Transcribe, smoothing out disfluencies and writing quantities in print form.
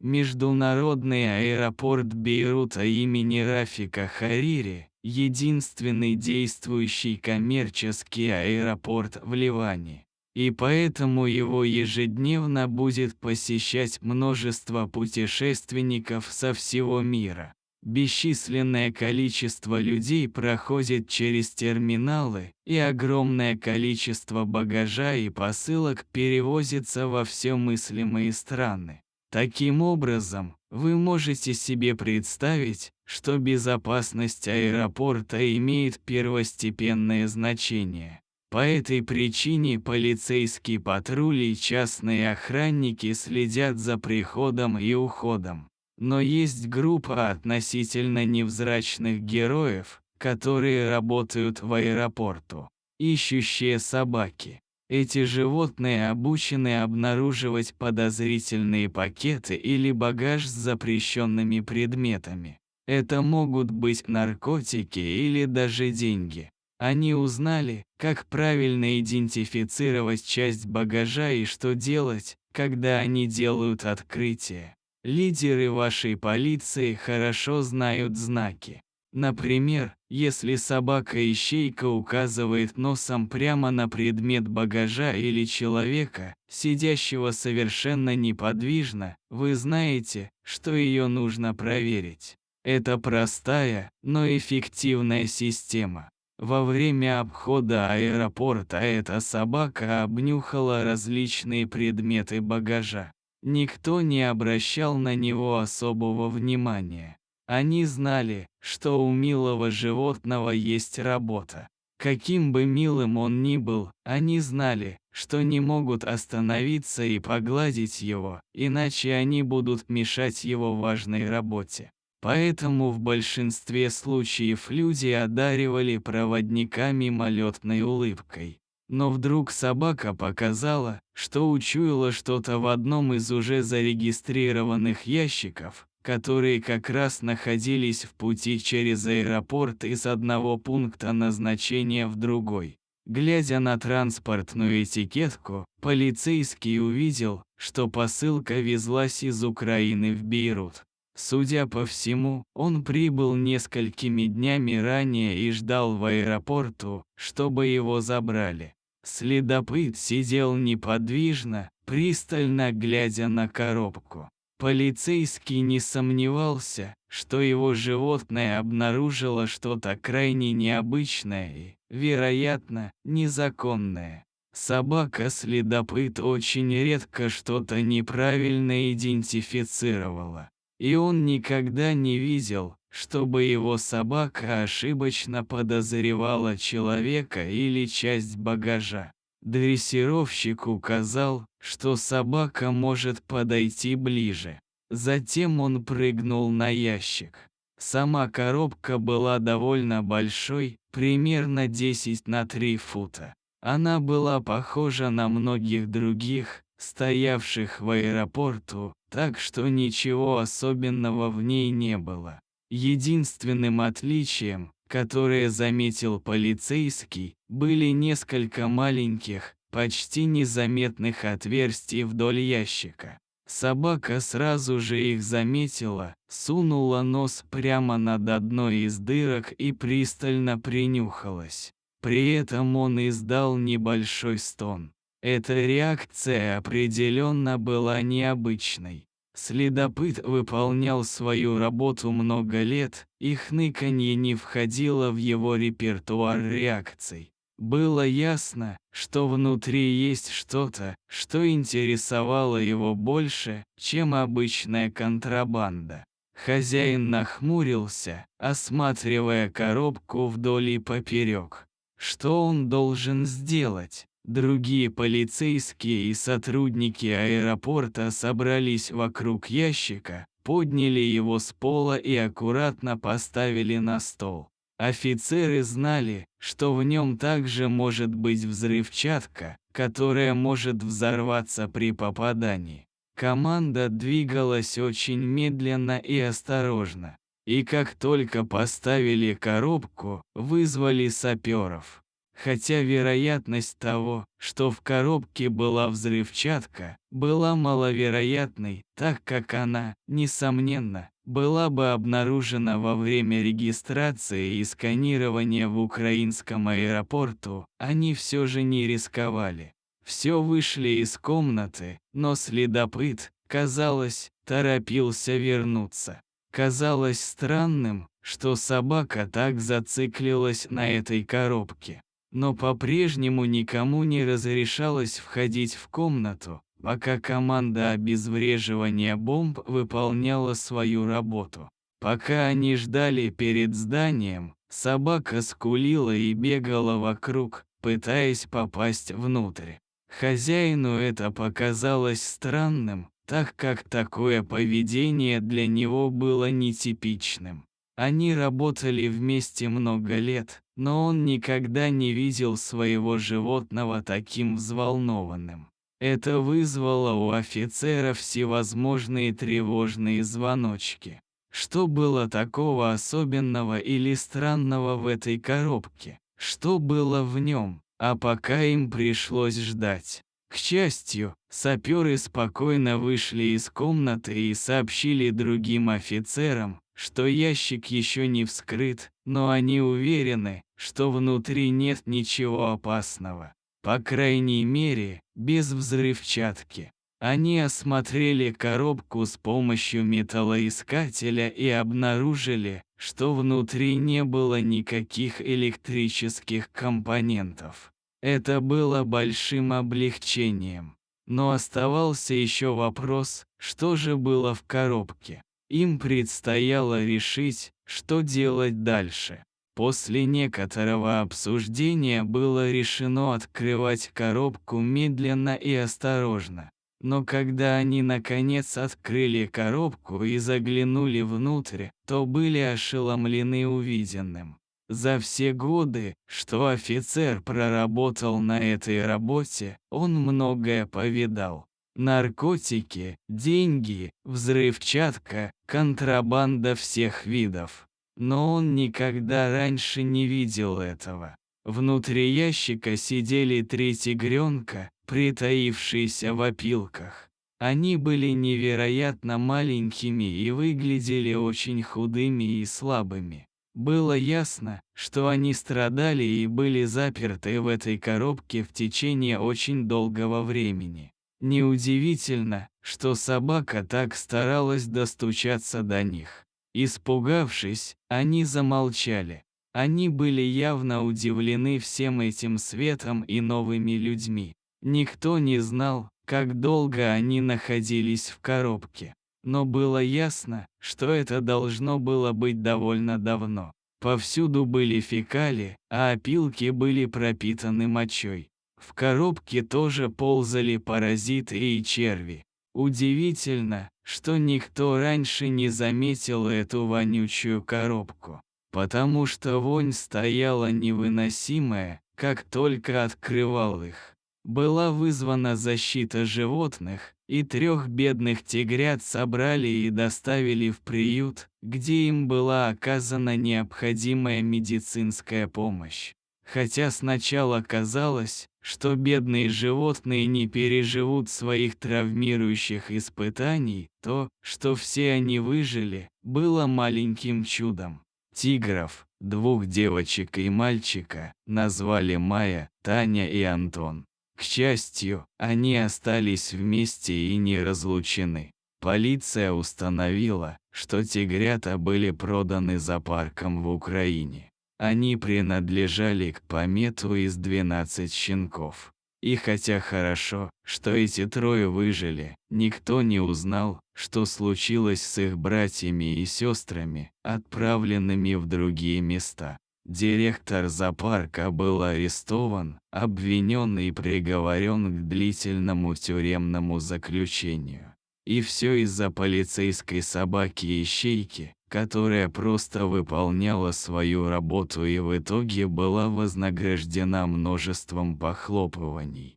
Международный аэропорт Бейрута имени Рафика Харири – единственный действующий коммерческий аэропорт в Ливане. И поэтому его ежедневно будет посещать множество путешественников со всего мира. Бесчисленное количество людей проходит через терминалы, и огромное количество багажа и посылок перевозится во все мыслимые страны. Таким образом, вы можете себе представить, что безопасность аэропорта имеет первостепенное значение. По этой причине полицейские патрули и частные охранники следят за приходом и уходом. Но есть группа относительно невзрачных героев, которые работают в аэропорту. Ищущие собаки. Эти животные обучены обнаруживать подозрительные пакеты или багаж с запрещенными предметами. Это могут быть наркотики или даже деньги. Они узнали, как правильно идентифицировать часть багажа и что делать, когда они делают открытие. Лидеры вашей полиции хорошо знают знаки. Например, если собака-ищейка указывает носом прямо на предмет багажа или человека, сидящего совершенно неподвижно, вы знаете, что ее нужно проверить. Это простая, но эффективная система. Во время обхода аэропорта эта собака обнюхала различные предметы багажа. Никто не обращал на него особого внимания. Они знали, что у милого животного есть работа. Каким бы милым он ни был, они знали, что не могут остановиться и погладить его, иначе они будут мешать его важной работе. Поэтому в большинстве случаев люди одаривали проводника мимолетной улыбкой. Но вдруг собака показала, что учуяла что-то в одном из уже зарегистрированных ящиков, которые как раз находились в пути через аэропорт из одного пункта назначения в другой. Глядя на транспортную этикетку, полицейский увидел, что посылка везлась из Украины в Бейрут. Судя по всему, он прибыл несколькими днями ранее и ждал в аэропорту, чтобы его забрали. Следопыт сидел неподвижно, пристально глядя на коробку. Полицейский не сомневался, что его животное обнаружило что-то крайне необычное и, вероятно, незаконное. Собака-следопыт очень редко что-то неправильно идентифицировала. И он никогда не видел, чтобы его собака ошибочно подозревала человека или часть багажа. Дрессировщик указал, что собака может подойти ближе. Затем он прыгнул на ящик. Сама коробка была довольно большой, примерно 10 на 3 фута. Она была похожа на многих других, стоявших в аэропорту, так что ничего особенного в ней не было. Единственным отличием, которое заметил полицейский, были несколько маленьких, почти незаметных отверстий вдоль ящика. Собака сразу же их заметила, сунула нос прямо над одной из дырок и пристально принюхалась. При этом он издал небольшой стон. Эта реакция определенно была необычной. Следопыт выполнял свою работу много лет, и хныканье не входило в его репертуар реакций. Было ясно, что внутри есть что-то, что интересовало его больше, чем обычная контрабанда. Хозяин нахмурился, осматривая коробку вдоль и поперек. Что он должен сделать? Другие полицейские и сотрудники аэропорта собрались вокруг ящика, подняли его с пола и аккуратно поставили на стол. Офицеры знали, что в нем также может быть взрывчатка, которая может взорваться при попадании. Команда двигалась очень медленно и осторожно, и как только поставили коробку, вызвали саперов. хотя вероятность того, что в коробке была взрывчатка, была маловероятной, так как она, несомненно, была бы обнаружена во время регистрации и сканирования в украинском аэропорту, они все же не рисковали. Все вышли из комнаты, но следопыт, казалось, торопился вернуться. Казалось странным, что собака так зациклилась на этой коробке. Но по-прежнему никому не разрешалось входить в комнату, пока команда обезвреживания бомб выполняла свою работу. Пока они ждали перед зданием, собака скулила и бегала вокруг, пытаясь попасть внутрь. Хозяину это показалось странным, так как такое поведение для него было нетипичным. Они работали вместе много лет, но он никогда не видел своего животного таким взволнованным. Это вызвало у офицера всевозможные тревожные звоночки. Что было такого особенного или странного в этой коробке? Что было в нем? А пока им пришлось ждать. К счастью, саперы спокойно вышли из комнаты и сообщили другим офицерам, что ящик еще не вскрыт, но они уверены, что внутри нет ничего опасного. По крайней мере, без взрывчатки. Они осмотрели коробку с помощью металлоискателя и обнаружили, что внутри не было никаких электрических компонентов. Это было большим облегчением. Но оставался еще вопрос, что же было в коробке. Им предстояло решить, что делать дальше. После некоторого обсуждения было решено открывать коробку медленно и осторожно. Но когда они наконец открыли коробку и заглянули внутрь, то были ошеломлены увиденным. За все годы, что офицер проработал на этой работе, он многое повидал. Наркотики, деньги, взрывчатка, контрабанда всех видов. Но он никогда раньше не видел этого. Внутри ящика сидели 3 тигренка, притаившиеся в опилках. Они были невероятно маленькими и выглядели очень худыми и слабыми. Было ясно, что они страдали и были заперты в этой коробке в течение очень долгого времени. Неудивительно, что собака так старалась достучаться до них. Испугавшись, они замолчали. Они были явно удивлены всем этим светом и новыми людьми. Никто не знал, как долго они находились в коробке. Но было ясно, что это должно было быть довольно давно. Повсюду были фекалии, а опилки были пропитаны мочой. В коробке тоже ползали паразиты и черви. Удивительно, что никто раньше не заметил эту вонючую коробку, потому что вонь стояла невыносимая, как только открывал их. Была вызвана защита животных, и 3 бедных тигрят собрали и доставили в приют, где им была оказана необходимая медицинская помощь. Хотя сначала казалось, что бедные животные не переживут своих травмирующих испытаний, то, что все они выжили, было маленьким чудом. Тигров, 2 девочек и мальчика, назвали Майя, Таня и Антон. К счастью, они остались вместе и не разлучены. Полиция установила, что тигрята были проданы зоопарком в Украине. Они принадлежали к помету из 12 щенков. И хотя хорошо, что эти 3 выжили, никто не узнал, что случилось с их братьями и сестрами, отправленными в другие места. Директор зоопарка был арестован, обвинен и приговорен к длительному тюремному заключению. И все из-за полицейской собаки-ищейки, которая просто выполняла свою работу и в итоге была вознаграждена множеством похлопываний.